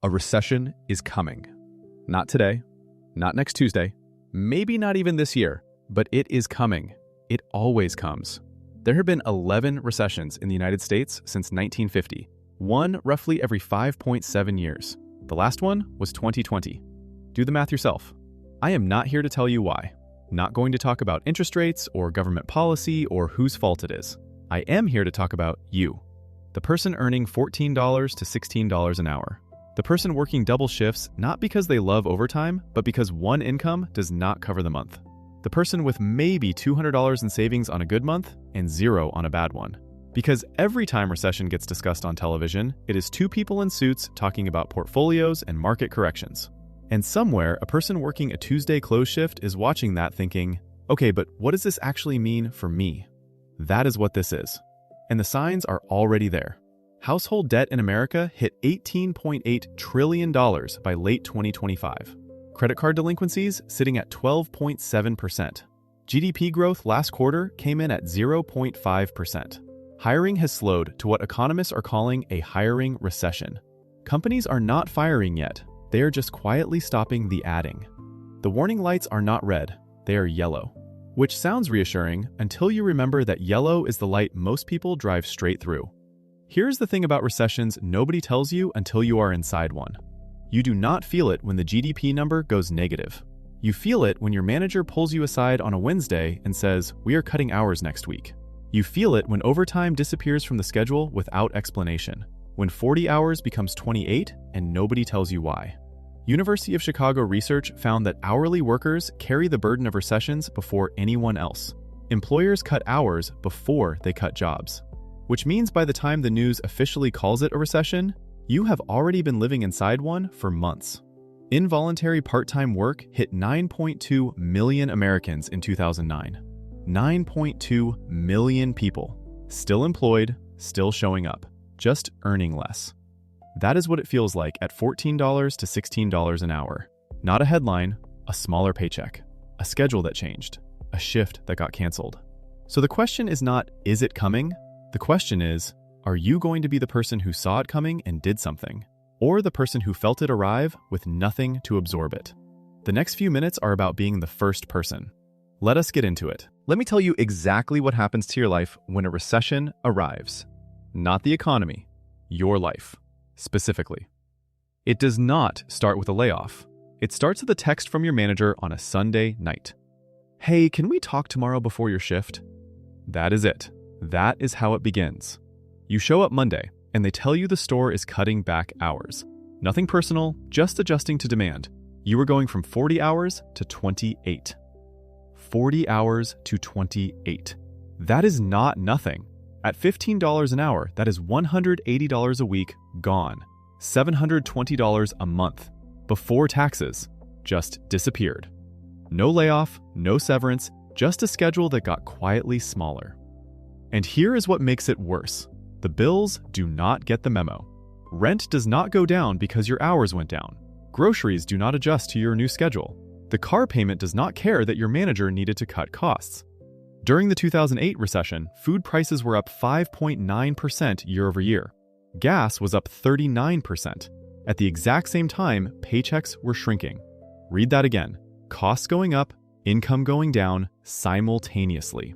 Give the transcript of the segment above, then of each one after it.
A recession is coming. Not today, not next Tuesday, maybe not even this year, but it is coming. It always comes. There have been 11 recessions in the United States since 1950, one roughly every 5.7 years. The last one was 2020. Do the math yourself. I am not here to tell you why. Not going to talk about interest rates or government policy or whose fault it is. I am here to talk about you, the person earning $14 to $16 an hour. The person working double shifts not because they love overtime, but because one income does not cover the month. The person with maybe $200 in savings on a good month and zero on a bad one. Because every time recession gets discussed on television, it is two people in suits talking about portfolios and market corrections. And somewhere, a person working a Tuesday close shift is watching that thinking, okay, but what does this actually mean for me? That is what this is. And the signs are already there. Household debt in America hit $18.8 trillion by late 2025. Credit card delinquencies sitting at 12.7%. GDP growth last quarter came in at 0.5%. Hiring has slowed to what economists are calling a hiring recession. Companies are not firing yet. They are just quietly stopping the adding. The warning lights are not red, they are yellow. Which sounds reassuring until you remember that yellow is the light most people drive straight through. Here's the thing about recessions nobody tells you until you are inside one. You do not feel it when the GDP number goes negative. You feel it when your manager pulls you aside on a Wednesday and says, "We are cutting hours next week." You feel it when overtime disappears from the schedule without explanation, when 40 hours becomes 28 and nobody tells you why. University of Chicago research found that hourly workers carry the burden of recessions before anyone else. Employers cut hours before they cut jobs. Which means by the time the news officially calls it a recession, you have already been living inside one for months. Involuntary part-time work hit 9.2 million Americans in 2009. 9.2 million people. Still employed, still showing up, just earning less. That is what it feels like at $14 to $16 an hour. Not a headline, a smaller paycheck. A schedule that changed. A shift that got canceled. So the question is not, is it coming? The question is, are you going to be the person who saw it coming and did something? Or the person who felt it arrive with nothing to absorb it? The next few minutes are about being the first person. Let us get into it. Let me tell you exactly what happens to your life when a recession arrives. Not the economy, your life, specifically. It does not start with a layoff. It starts with a text from your manager on a Sunday night. Hey, can we talk tomorrow before your shift? That is it. That is how it begins. You show up Monday, and they tell you the store is cutting back hours. Nothing personal, just adjusting to demand. You are going from 40 hours to 28. 40 hours to 28. That is not nothing. At $15 an hour, that is $180 a week gone. $720 a month. Before taxes. Just disappeared. No layoff, no severance, just a schedule that got quietly smaller. And here is what makes it worse. The bills do not get the memo. Rent does not go down because your hours went down. Groceries do not adjust to your new schedule. The car payment does not care that your manager needed to cut costs. During the 2008 recession, food prices were up 5.9% year over year. Gas was up 39%. At the exact same time, paychecks were shrinking. Read that again. Costs going up, income going down simultaneously.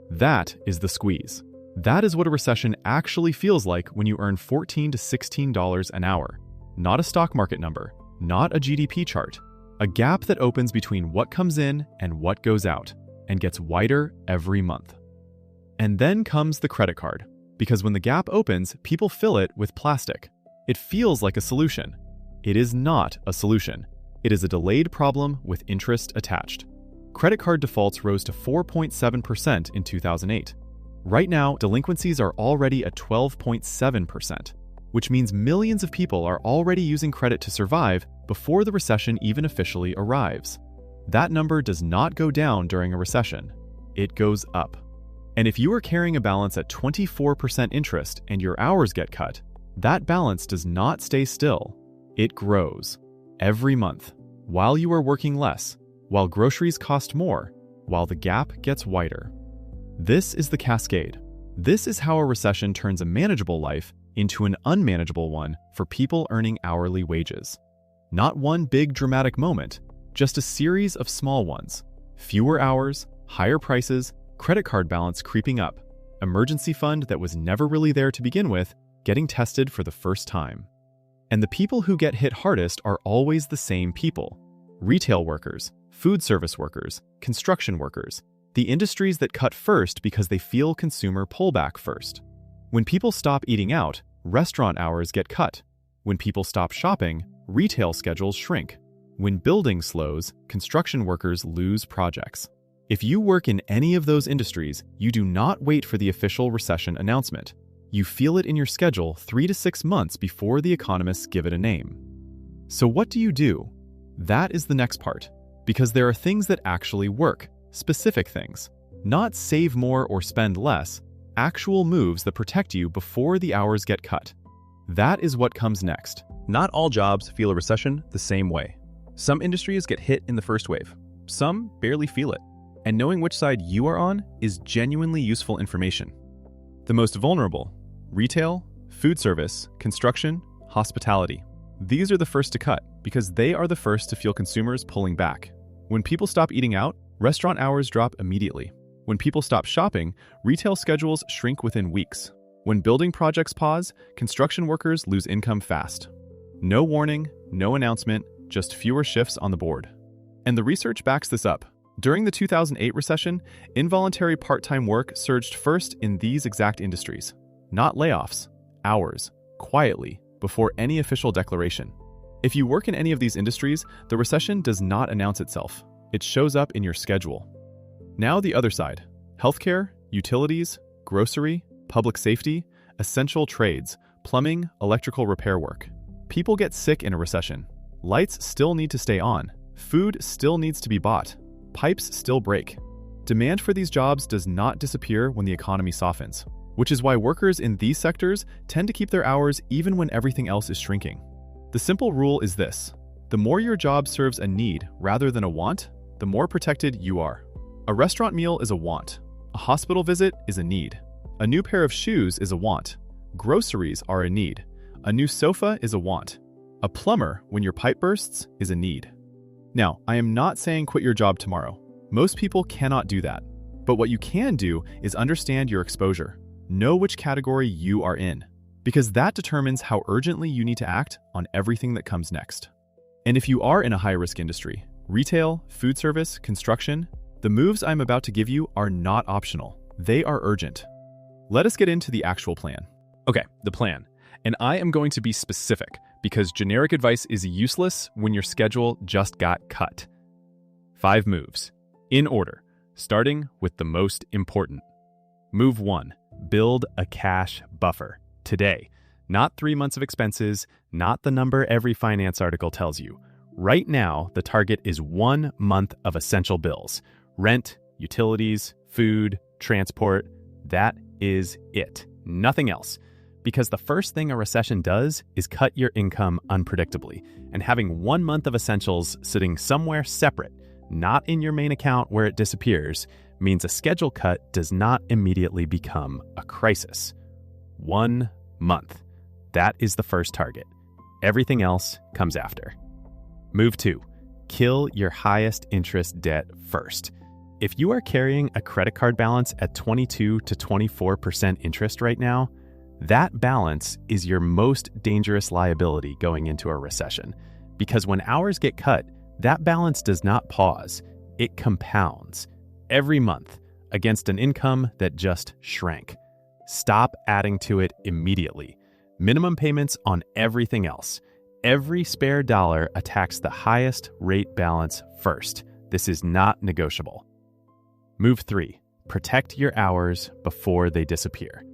That is the squeeze. That is what a recession actually feels like when you earn $14 to $16 an hour. Not a stock market number, not a GDP chart. A gap that opens between what comes in and what goes out, and gets wider every month. And then comes the credit card, because when the gap opens, people fill it with plastic. It feels like a solution. It is not a solution. It is a delayed problem with interest attached. Credit card defaults rose to 4.7% in 2008. Right now, delinquencies are already at 12.7%, which means millions of people are already using credit to survive before the recession even officially arrives. That number does not go down during a recession. It goes up. And if you are carrying a balance at 24% interest and your hours get cut, that balance does not stay still. It grows. Every month, while you are working less, while groceries cost more, while the gap gets wider. This is the cascade. This is how a recession turns a manageable life into an unmanageable one for people earning hourly wages. Not one big dramatic moment, just a series of small ones. Fewer hours, higher prices, credit card balance creeping up, emergency fund that was never really there to begin with, getting tested for the first time. And the people who get hit hardest are always the same people. Retail workers, food service workers, construction workers, the industries that cut first because they feel consumer pullback first. When people stop eating out, restaurant hours get cut. When people stop shopping, retail schedules shrink. When building slows, construction workers lose projects. If you work in any of those industries, you do not wait for the official recession announcement. You feel it in your schedule 3 to 6 months before the economists give it a name. So what do you do? That is the next part, because there are things that actually work, specific things. Not save more or spend less, actual moves that protect you before the hours get cut. That is what comes next. Not all jobs feel a recession the same way. Some industries get hit in the first wave. Some barely feel it. And knowing which side you are on is genuinely useful information. The most vulnerable: retail, food service, construction, hospitality. These are the first to cut because they are the first to feel consumers pulling back. When people stop eating out, restaurant hours drop immediately. When people stop shopping, retail schedules shrink within weeks. When building projects pause, construction workers lose income fast. No warning, no announcement, just fewer shifts on the board. And the research backs this up. During the 2008 recession, involuntary part-time work surged first in these exact industries. Not layoffs, hours, quietly, before any official declaration. If you work in any of these industries, the recession does not announce itself. It shows up in your schedule. Now the other side: healthcare, utilities, grocery, public safety, essential trades, plumbing, electrical repair work. People get sick in a recession. Lights still need to stay on. Food still needs to be bought. Pipes still break. Demand for these jobs does not disappear when the economy softens, which is why workers in these sectors tend to keep their hours even when everything else is shrinking. The simple rule is this: the more your job serves a need rather than a want, the more protected you are. A restaurant meal is a want. A hospital visit is a need. A new pair of shoes is a want. Groceries are a need. A new sofa is a want. A plumber, when your pipe bursts, is a need. Now, I am not saying quit your job tomorrow. Most people cannot do that. But what you can do is understand your exposure. Know which category you are in, because that determines how urgently you need to act on everything that comes next. And if you are in a high-risk industry, retail, food service, construction, the moves I'm about to give you are not optional. They are urgent. Let us get into the actual plan. Okay, the plan. And I am going to be specific, because generic advice is useless when your schedule just got cut. 5 moves, in order, starting with the most important. Move 1, build a cash buffer. Today. Not 3 months of expenses, not the number every finance article tells you. Right now, the target is 1 month of essential bills. Rent, utilities, food, transport. That is it. Nothing else. Because the first thing a recession does is cut your income unpredictably, and having 1 month of essentials sitting somewhere separate, not in your main account where it disappears, means a schedule cut does not immediately become a crisis. 1 month. That is the first target. Everything else comes after. Move 2. Kill your highest interest debt first. If you are carrying a credit card balance at 22 to 24% interest right now, that balance is your most dangerous liability going into a recession. Because when hours get cut, that balance does not pause. It compounds every month against an income that just shrank. Stop adding to it immediately. Minimum payments on everything else. Every spare dollar attacks the highest rate balance first. This is not negotiable. Move 3. Protect your hours before they disappear.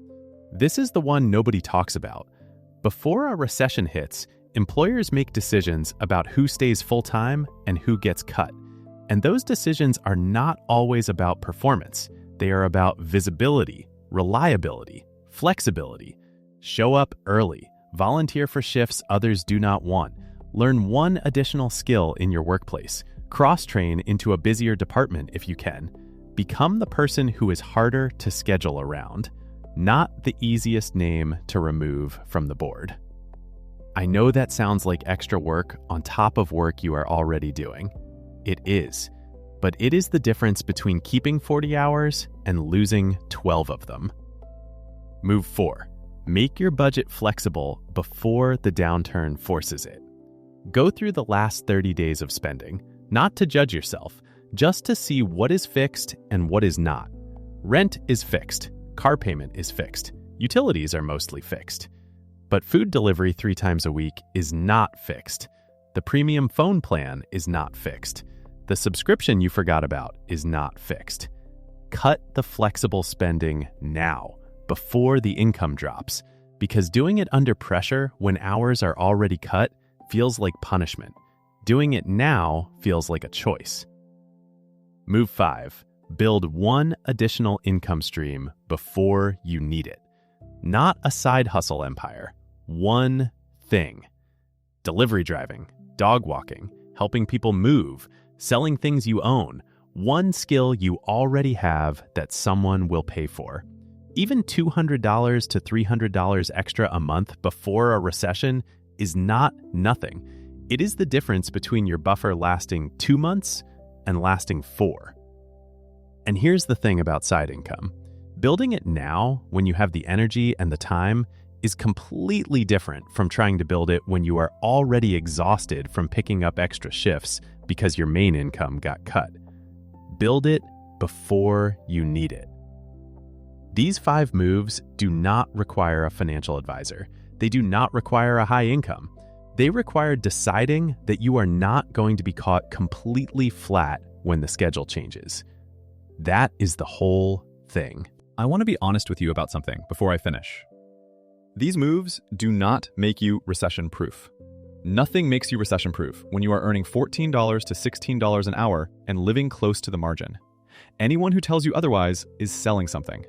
This is the one nobody talks about. Before a recession hits, employers make decisions about who stays full-time and who gets cut. And those decisions are not always about performance. They are about visibility, reliability, flexibility. Show up early. Volunteer for shifts others do not want. Learn 1 additional skill in your workplace. Cross-train into a busier department if you can. Become the person who is harder to schedule around. Not the easiest name to remove from the board. I know that sounds like extra work on top of work you are already doing. It is, but it is the difference between keeping 40 hours and losing 12 of them. Move 4. Make your budget flexible before the downturn forces it. Go through the last 30 days of spending, not to judge yourself, just to see what is fixed and what is not. Rent is fixed. Car payment is fixed. Utilities are mostly fixed. But food delivery 3 times a week is not fixed. The premium phone plan is not fixed. The subscription you forgot about is not fixed. Cut the flexible spending now, before the income drops, because doing it under pressure when hours are already cut feels like punishment. Doing it now feels like a choice. Move 5. Build one additional income stream before you need it. Not a side hustle empire. One thing. Delivery driving, dog walking, helping people move, selling things you own. One skill you already have that someone will pay for. Even $200 to $300 extra a month before a recession is not nothing. It is the difference between your buffer lasting 2 months and lasting 4. And here's the thing about side income. Building it now, when you have the energy and the time, is completely different from trying to build it when you are already exhausted from picking up extra shifts because your main income got cut. Build it before you need it. These 5 moves do not require a financial advisor. They do not require a high income. They require deciding that you are not going to be caught completely flat when the schedule changes. That is the whole thing. I want to be honest with you about something before I finish. These moves do not make you recession-proof. Nothing makes you recession-proof when you are earning $14 to $16 an hour and living close to the margin. Anyone who tells you otherwise is selling something.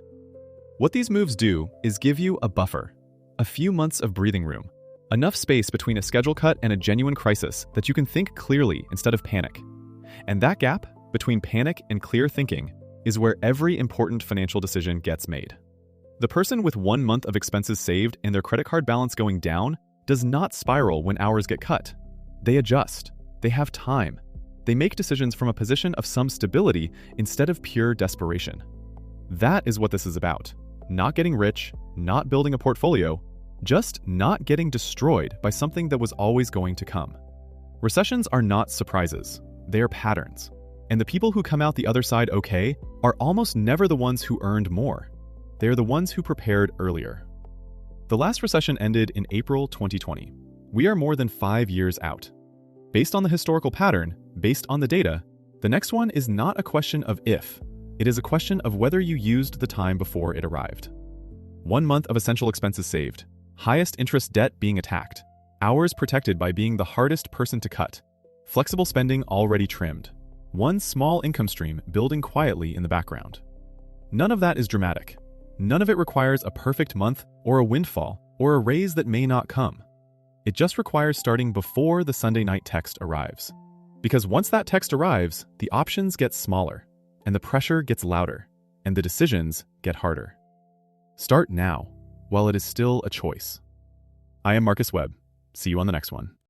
What these moves do is give you a buffer, a few months of breathing room, enough space between a schedule cut and a genuine crisis that you can think clearly instead of panic. And that gap between panic and clear thinking is where every important financial decision gets made. The person with 1 month of expenses saved and their credit card balance going down does not spiral when hours get cut. They adjust. They have time. They make decisions from a position of some stability instead of pure desperation. That is what this is about. Not getting rich, not building a portfolio, just not getting destroyed by something that was always going to come. Recessions are not surprises. They are patterns. And the people who come out the other side okay are almost never the ones who earned more. They are the ones who prepared earlier. The last recession ended in April 2020. We are more than 5 years out. Based on the historical pattern, based on the data, the next one is not a question of if. It is a question of whether you used the time before it arrived. 1 month of essential expenses saved, highest interest debt being attacked, hours protected by being the hardest person to cut, flexible spending already trimmed, one small income stream building quietly in the background. None of that is dramatic. None of it requires a perfect month or a windfall or a raise that may not come. It just requires starting before the Sunday night text arrives. Because once that text arrives, the options get smaller, and the pressure gets louder, and the decisions get harder. Start now, while it is still a choice. I am Marcus Webb. See you on the next one.